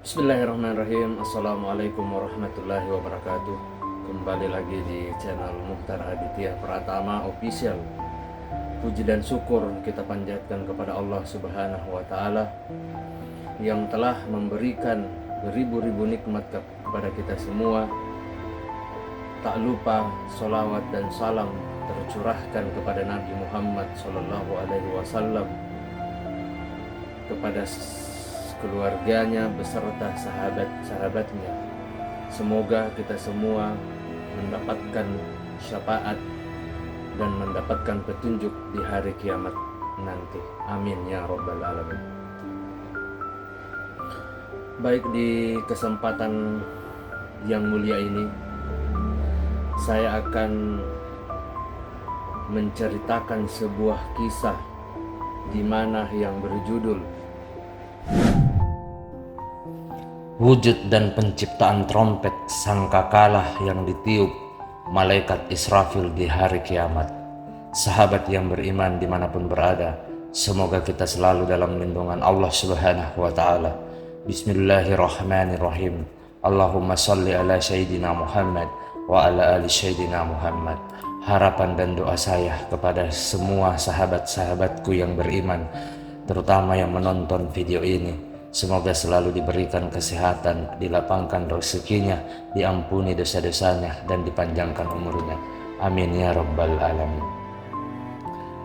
Bismillahirrahmanirrahim. Assalamualaikum warahmatullahi wabarakatuh. Kembali lagi di channel Mukhtar Aditya Pratama Official. Puji dan syukur kita panjatkan kepada Allah Subhanahu wa Ta'ala yang telah memberikan beribu-ribu nikmat kepada kita semua. Tak lupa sholawat dan salam tercurahkan kepada Nabi Muhammad SAW, kepada keluarganya beserta sahabat-sahabatnya. Semoga kita semua mendapatkan syafaat dan mendapatkan petunjuk di hari kiamat nanti. Amin ya rabbal alamin. Baik, di kesempatan yang mulia ini saya akan menceritakan sebuah kisah di mana yang berjudul Wujud dan penciptaan trompet sangkakala yang ditiup malaikat Israfil di hari kiamat. Sahabat yang beriman dimanapun berada, semoga kita selalu dalam lindungan Allah Subhanahu wa Ta'ala. Bismillahirrahmanirrahim. Allahumma salli ala Sayyidina Muhammad wa ala ali Sayyidina Muhammad. Harapan dan doa saya kepada semua sahabat-sahabatku yang beriman, terutama yang menonton video ini, semoga selalu diberikan kesehatan, dilapangkan rezekinya, diampuni dosa-dosanya, dan dipanjangkan umurnya. Amin ya rabbal alamin.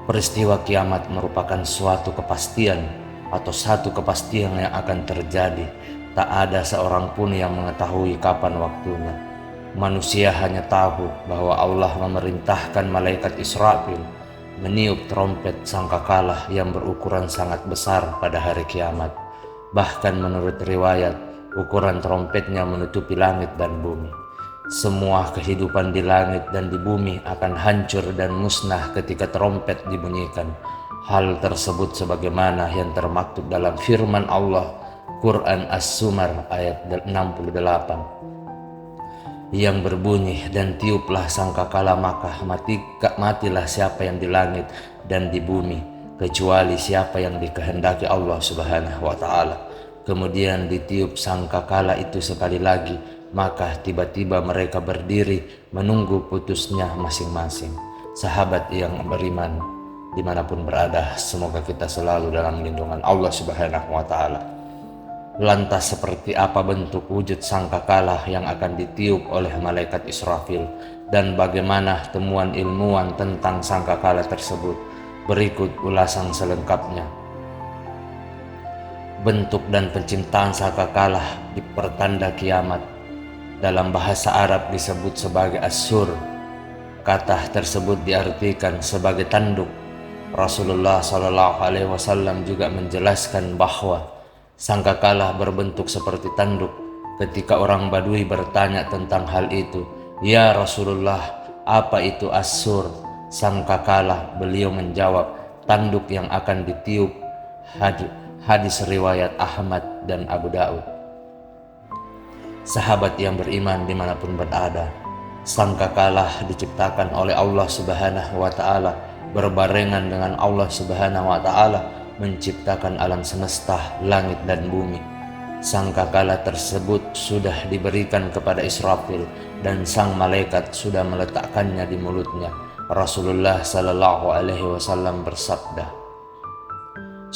Peristiwa kiamat merupakan suatu kepastian atau satu kepastian yang akan terjadi. Tak ada seorang pun yang mengetahui kapan waktunya. Manusia hanya tahu bahwa Allah memerintahkan malaikat Israfil meniup trompet sangkakala yang berukuran sangat besar pada hari kiamat. Bahkan menurut riwayat, ukuran trompetnya menutupi langit dan bumi. Semua kehidupan di langit dan di bumi akan hancur dan musnah ketika trompet dibunyikan. Hal tersebut sebagaimana yang termaktub dalam firman Allah, Quran As-Zumar ayat 68, yang berbunyi, dan tiuplah sangkakala maka matilah siapa yang di langit dan di bumi, kecuali siapa yang dikehendaki Allah Subhanahu wa Ta'ala. Kemudian ditiup sangkakala itu sekali lagi, maka tiba-tiba mereka berdiri menunggu putusnya masing-masing. Sahabat yang beriman dimanapun berada, semoga kita selalu dalam lindungan Allah Subhanahu wa Ta'ala. Lantas seperti apa bentuk wujud sangkakala yang akan ditiup oleh malaikat Israfil, dan bagaimana temuan ilmuwan tentang sangkakala tersebut? Berikut ulasan selengkapnya. Bentuk dan penciptaan sangkakala di pertanda kiamat dalam bahasa Arab disebut sebagai as-sur. Kata tersebut diartikan sebagai tanduk. Rasulullah SAW juga menjelaskan bahwa sangkakala berbentuk seperti tanduk. Ketika orang Badui bertanya tentang hal itu, "Ya Rasulullah, apa itu as-sur, sangkakala?" Beliau menjawab, "Tanduk yang akan ditiup." Hadis riwayat Ahmad dan Abu Daud. Sahabat yang beriman dimanapun berada, sangkakala diciptakan oleh Allah Subhanahu wa Ta'ala berbarengan dengan Allah Subhanahu wa Ta'ala menciptakan alam semesta, langit dan bumi. Sangkakala tersebut sudah diberikan kepada Israfil dan sang malaikat sudah meletakkannya di mulutnya. Rasulullah SAW bersabda,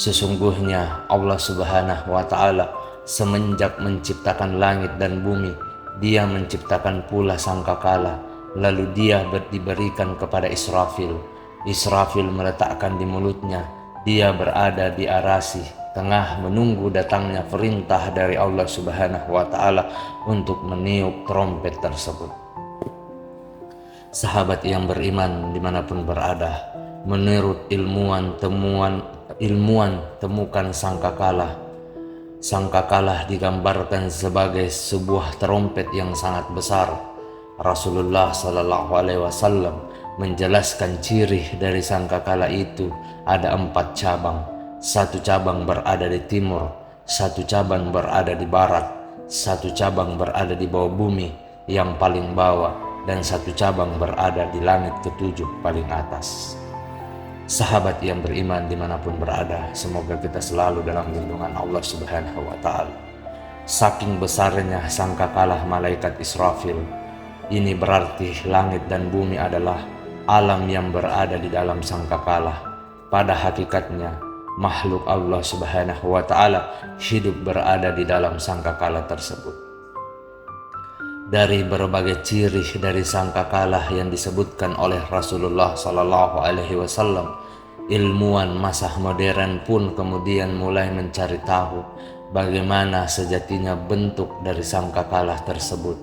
"Sesungguhnya Allah Subhanahu wa Ta'ala semenjak menciptakan langit dan bumi, Dia menciptakan pula sangkakala, lalu Dia diberikan kepada Israfil. Israfil meletakkan di mulutnya. Dia berada di arasy tengah menunggu datangnya perintah dari Allah Subhanahu wa Ta'ala untuk meniup trompet tersebut." Sahabat yang beriman dimanapun berada, menurut ilmuwan temukan sangkakala digambarkan sebagai sebuah trompet yang sangat besar. Rasulullah SAW menjelaskan ciri dari sangkakala itu ada 4 cabang. 1 cabang berada di timur, 1 cabang berada di barat, 1 cabang berada di bawah bumi yang paling bawah, dan 1 cabang berada di langit ke-7 paling atas. Sahabat yang beriman dimanapun berada, semoga kita selalu dalam lindungan Allah Subhanahu wa Ta'ala. Saking besarnya sangkakalah malaikat Israfil. Ini berarti langit dan bumi adalah alam yang berada di dalam sangkakala. Pada hakikatnya, makhluk Allah Subhanahu wa Ta'ala hidup berada di dalam sangkakala tersebut. Dari berbagai ciri dari sangkakala yang disebutkan oleh Rasulullah Sallallahu Alaihi Wasallam, ilmuwan masa modern pun kemudian mulai mencari tahu bagaimana sejatinya bentuk dari sangkakala tersebut.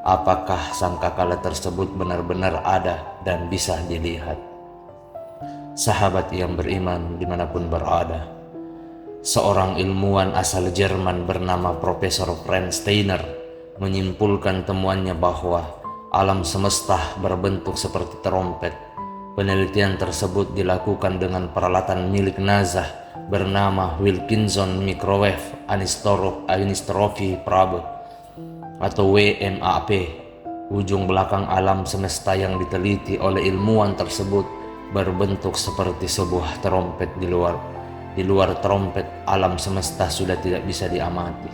Apakah sangkakala tersebut benar-benar ada dan bisa dilihat? Sahabat yang beriman dimanapun berada, seorang ilmuwan asal Jerman bernama Profesor Franz Steiner menyimpulkan temuannya bahwa alam semesta berbentuk seperti trompet. Penelitian tersebut dilakukan dengan peralatan milik NASA bernama Wilkinson Microwave Anisotropy Probe atau WMAP. Ujung belakang alam semesta yang diteliti oleh ilmuwan tersebut berbentuk seperti sebuah trompet. Di luar trompet, alam semesta sudah tidak bisa diamati.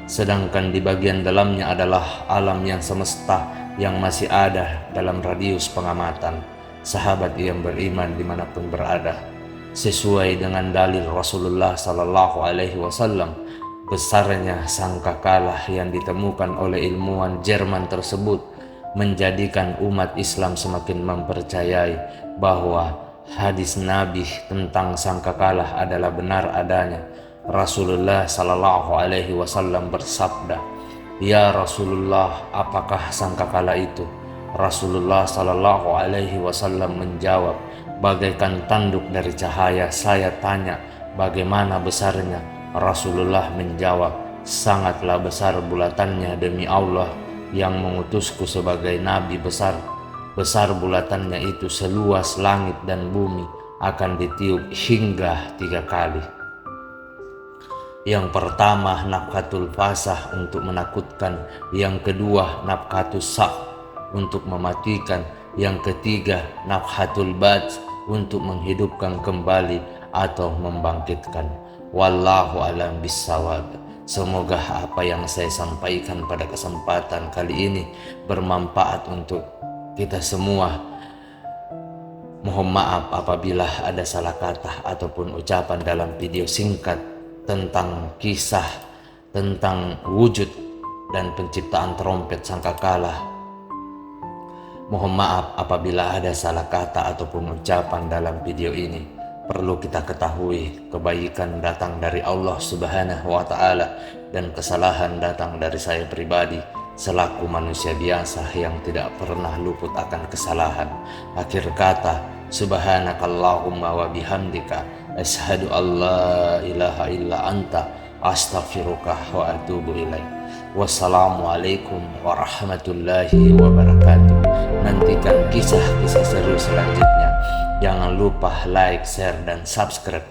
Sedangkan di bagian dalamnya adalah alam yang semesta yang masih ada dalam radius pengamatan. Sahabat yang beriman dimanapun berada, sesuai dengan dalil Rasulullah Sallallahu Alaihi Wasallam, besarnya sangkakala yang ditemukan oleh ilmuwan Jerman tersebut menjadikan umat Islam semakin mempercayai bahwa hadis Nabi tentang sangkakala adalah benar adanya. Rasulullah Sallallahu Alaihi Wasallam bersabda, "Ya Rasulullah, apakah sangkakala itu?" Rasulullah Sallallahu Alaihi Wasallam menjawab, "Bagaikan tanduk dari cahaya." Saya tanya, "Bagaimana besarnya?" Rasulullah menjawab, "Sangatlah besar bulatannya, demi Allah yang mengutusku sebagai nabi. Besar bulatannya itu seluas langit dan bumi, akan ditiup hingga 3 kali. Yang pertama nafkhatul fasah untuk menakutkan, yang kedua nafkhatus sa' untuk mematikan, yang ketiga nafhatul bats untuk menghidupkan kembali atau membangkitkan. Wallahu alam bissawab. Semoga apa yang saya sampaikan pada kesempatan kali ini bermanfaat untuk kita semua. Mohon maaf apabila ada salah kata ataupun ucapan dalam video singkat tentang kisah tentang wujud dan penciptaan trompet sangkakala. Mohon maaf apabila ada salah kata ataupun ucapan dalam video ini. Perlu kita ketahui, kebaikan datang dari Allah Subhanahu wa Ta'ala dan kesalahan datang dari saya pribadi selaku manusia biasa yang tidak pernah luput akan kesalahan. Akhir kata, subhanakallahumma wa bihamdika asyhadu alla ilaha illa anta astaghfiruka wa atubu ilaik. Wassalamualaikum warahmatullahi wabarakatuh. Nantikan kisah-kisah seru selanjutnya. Jangan lupa like, share, dan subscribe.